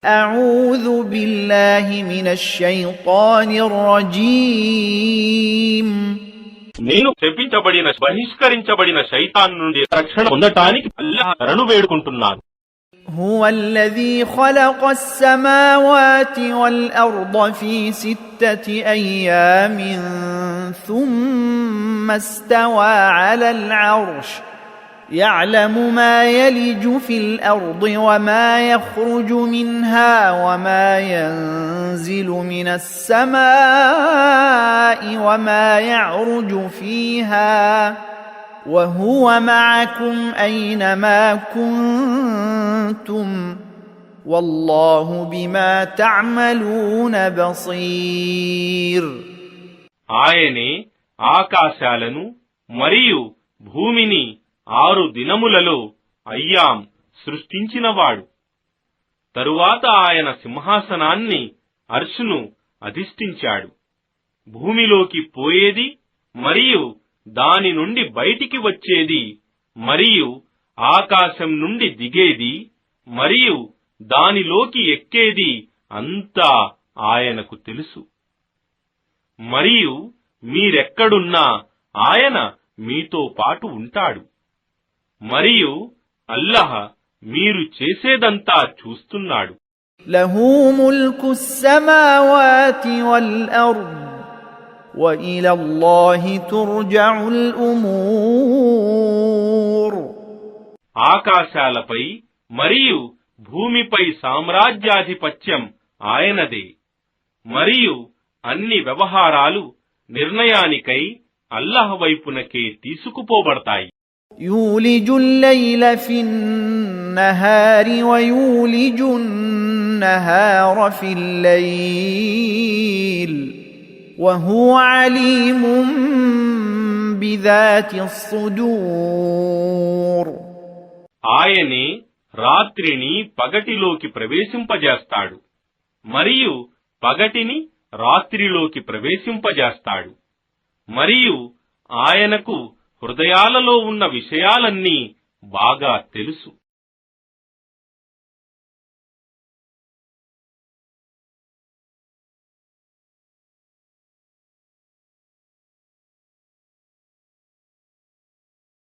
أعوذ بالله من الشيطان الرجيم నేను శపించబడిన బహిష్కరించబడిన శైతాన్ నుండి రక్షణ పొందటానికి అల్లాహ్ శరణు వేడుకుంటున్నాను. هو الذي خلق السماوات والأرض في 6 أيام ثم استوى على العرش يعلم ما يلج في الأرض وما يخرج منها وما ينزل من السماء وما يعرج فيها وهو معكم أينما كنتم والله بما تعملون بصير. ఆయనే ఆకాశాలను మరియు భూమిని 6 దినములలో అయ్యాం సృష్టించినవాడు. తరువాత ఆయన సింహాసనాన్ని అర్షును అధిష్ఠించాడు. భూమిలోకి పోయేది మరియు దాని నుండి బయటికి వచ్చేది మరియు ఆకాశం నుండి దిగేది మరియు దానిలోకి ఎక్కేది అంతా ఆయనకు తెలుసు. మరియు మీరెక్కడున్నా ఆయన మీతో పాటు ఉంటాడు. మరియు అల్లాహ్ మీరు చేసేదంతా చూస్తున్నాడు. లహు ముల్కు స్సమావాతి వల్ అర్ద్ وإلى الله ترجع الأمور. ఆకాశాలపై మరియు భూమిపై సామ్రాజ్యాధిపత్యం ఆయనదే మరియు అన్ని వ్యవహారాలు నిర్ణయానికై అల్లాహ్ వైపునకే తీసుకుపోబడతాయి. يولج الليل في النهار ويولج النهار في الليل وهو عليم بذات الصدور. ఆయనే రాత్రిని పగటిలోకి ప్రవేశింపజేస్తాడు మరియు పగటిని రాత్రిలోకి ప్రవేశింపజేస్తాడు మరియు ఆయనకు హృదయాలలో ఉన్న విషయాలన్నీ బాగా తెలుసు.